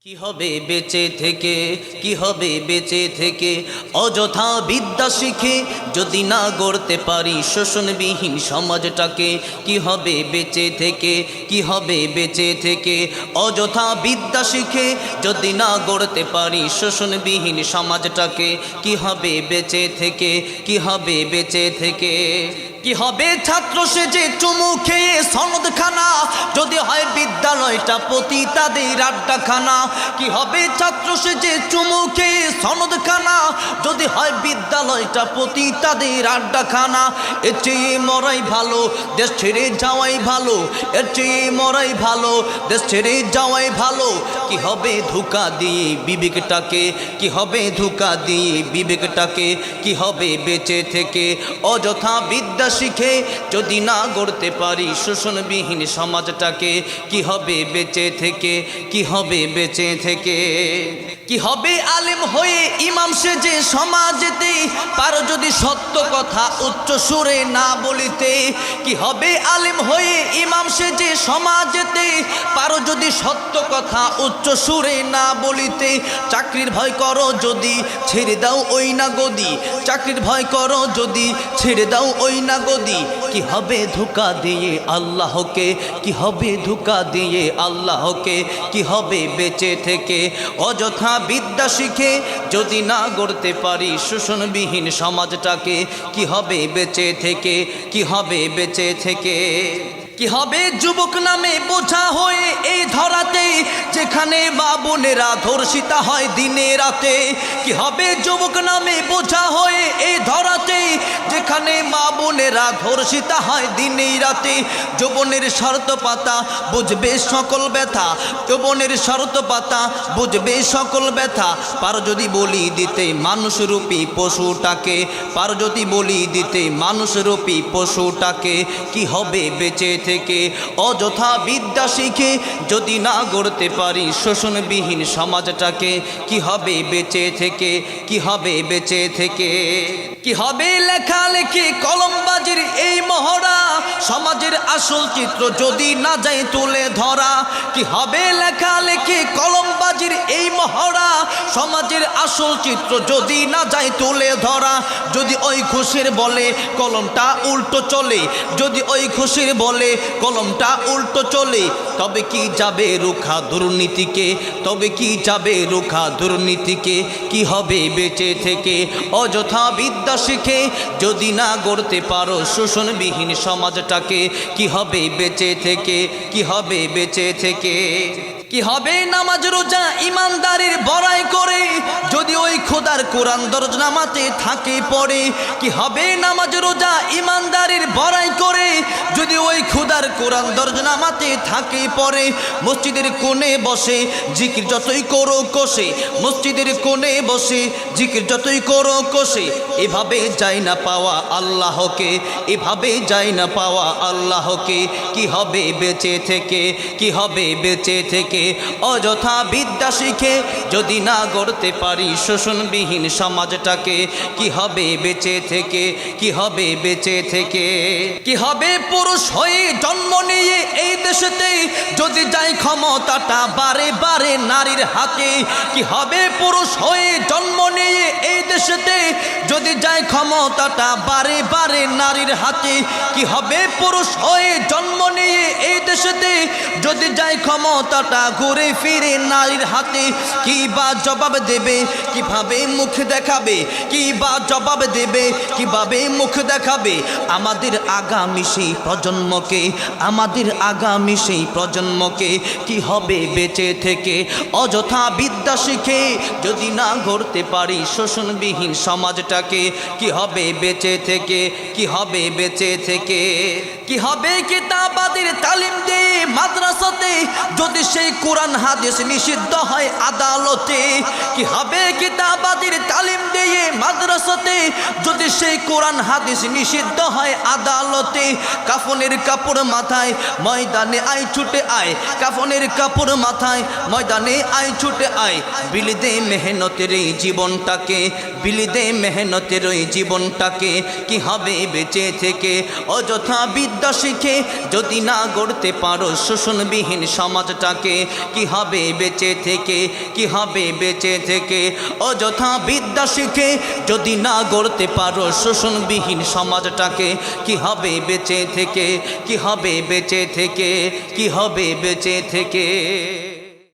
কি হবে বেঁচে থেকে, কি হবে বেঁচে থেকে অযথা বিদ্যা শিখে যদি না গড়তে পারি শোষণবিহীন সমাজটাকে। কি হবে বেঁচে থেকে, কি হবে বেঁচে থেকে অযথা বিদ্যা শিখে যদি না গড়তে পারি শোষণবিহীন সমাজটাকে। কি হবে বেঁচে থেকে, কি হবে বেঁচে থেকে। কি হবে ছাত্র সেজে চুমু খেয়ে সনদখানা যদি হয় বিদ্যালয়টা পতিতাদের আড্ডাখানা। কি হবে ছাত্র সেজে চুমু খেয়ে সনদখানা যদি হয় বিদ্যালয়টা পতিতাদের আড্ডাখানা। এর চেয়ে মরাই ভালো, দেশ ছেড়ে যাওয়াই ভালো। এর চেয়ে মরাই ভালো, দেশ ছেড়ে যাওয়াই ভালো। কি হবে ধোঁকা দিয়ে বিবেকটাকে, কি হবে ধোঁকা দিয়ে বিবেকটাকে। কি হবে বেঁচে থেকে অযথা বিদ্যা শিখে যদি না গড়তে পারি শোষণবিহীন সমাজটাকে। কি হবে বেঁচে থেকে, কি হবে বেঁচে থেকে। কি হবে আলেম হয়ে ইমাম সেজে সমাজেতে পারো যদি সত্য কথা উচ্চ সুরে না বলিতে। কি হবে আলেম হয়ে ইমাম সেজে সমাজেতে পারো যদি সত্য কথা উচ্চ সুরে না বলিতে। চাকরির ভয় করো যদি ছেড়ে দাও ওই না গদি, চাকরির ভয় করো যদি ছেড়ে দাও ওই না গদি। কি হবে ধোঁকা দিয়ে আল্লাহকে, কি হবে ধোঁকা দিয়ে আল্লাহকে। কি হবে বেঁচে থেকে অযথা বিদ্যা শিখে যদি না গড়তে পারি শোষণবিহীন সমাজটাকে। কি হবে বেঁচে থেকে, কি হবে বেঁচে থেকে। কি হবে যুবক নামে বোঝা হয়ে এই ধরাতে যেখানে মা বোনেরা ধর্ষিতা হয় দিনে রাতে। কি হবে যুবক নামে বোঝা হয়ে এই ধরাতে যেখানে মা বোনেরা ধর্ষিতা হয় দিনে রাতে। যৌবনের শর্ত পাতা বুঝবে সকল ব্যথা, যৌবনের শর্ত পাতা বুঝবে সকল ব্যথা। পারো যদি বলি দিতে মানুষরূপী পশুটাকে, পারো যদি বলি দিতে মানুষরূপী পশুটাকে। কি হবে বেঁচে থেকে অযথা বিদ্যা শিখে যদি না গড়তে পারি শোষণবিহীন সমাজটাকে। কি হবে বেঁচে থেকে, কি হবে বেঁচে থেকে। কি হবে লেখালেখি কলমবাজির এই মহড়া সমাজের আসল চিত্র যদি না যায় তুলে ধরা। কি হবে লেখালেখি কলমবাজির এই মহড়া সমাজের আসল চিত্র যদি না যায় তুলে ধরা। যদি ওই খুশির বলে কলমটা উল্টো চলে, যদি ওই খুশির বলে কলমটা উল্টো চলে, তবে কি যাবে রুখা দুর্নীতিকে, তবে কি যাবে রুখা দুর্নীতিকে। কি হবে বেঁচে থেকে অযথা বিদ্যা শিখে যদি না গড়তে পারো শোষণবিহীন সমাজটাকে। কি হবে বেঁচে থেকে, কি হবে বেঁচে থেকে। কি হবে নামাজ রোজা ইমানদারির বড়াই করে যদি ওই খোদার কোরআন দরজ নামাতে থাকে পড়ে। কি হবে নামাজ রোজা ইমানদারির বড়াই করে যদি ওই খোদার কোরআন দরজ নামাতে থাকে পড়ে। মসজিদের কোণে বসে জিকির যতই করো কষে, মসজিদের কোণে বসে জিকির যতই করো কষে। এভাবে যায় না পাওয়া আল্লাহকে, এভাবে যায় না পাওয়া আল্লাহকে। কি হবে বেঁচে থেকে, কি হবে বেঁচে থেকে অযথা বিদ্যা শিখে যদি না গড়তে পারি শোষণবিহীন সমাজটাকে। কি হবে বেঁচে থেকে, কি হবে বেঁচে থেকে। কি হবে পুরুষ হয়ে জন্ম নিয়ে এই দেশেতে যদি যায় ক্ষমতাটা বারে বারে নারীর হাতে। কি হবে পুরুষ হয়ে জন্ম নিয়ে এই দেশেতে যদি যায় ক্ষমতাটা বারে বারে নারীর হাতে। কি হবে পুরুষ হয়ে জন্ম নিয়ে এই দেশেতে যদি যায় ক্ষমতাটা ঘুরে ফিরে নারীর হাতে। কি বা জবাব দেবে, কিভাবে মুখ দেখাবে, কি বা জবাব দেবে, কিভাবে মুখ দেখাবে আমাদের আগামী সেই প্রজন্মকে, আমাদের আগামী সেই প্রজন্মকে। কি হবে বেঁচে থেকে অযথা বিদ্যা শিখে যদি না গড়তে পারি শোষণবিহীন সমাজটাকে। কি হবে বেঁচে থেকে, কি হবে বেঁচে থেকে। কি হবে কিতাবাদের তালিম দিয়ে মাদ্রাসাতে যদি সেই কোরআন হাদিস নিষিদ্ধ হয় আদালতে। কি হবে কিতাবাদের জামাতের তালিম দিয়ে মাদ্রাসাতে যদি সেই কোরআন হাদিস নিষিদ্ধ হয় আদালতে, কাফনের কাপড় মাথায় ময়দানে আয় ছুটে আয়, কাফনের কাপড় মাথায় ময়দানে আয় ছুটে আয়, বিলি দে মেহনতের এই জীবনটাকে, বিলি দে মেহনতের ওই জীবনটাকে, কি হবে বেঁচে থেকে অযথা বিদ্যা শিখে যদি না গড়তে পারো শোষণবিহীন সমাজটাকে, কি হবে বেঁচে থেকে, কি হবে বেঁচে থেকে অযথা বিদ্যা শিখে যদি না গড়তে পারো শোষণবিহীন সমাজটাকে, কি হবে বেঁচে থেকে, কি হবে বেঁচে থেকে, কি হবে বেঁচে থেকে।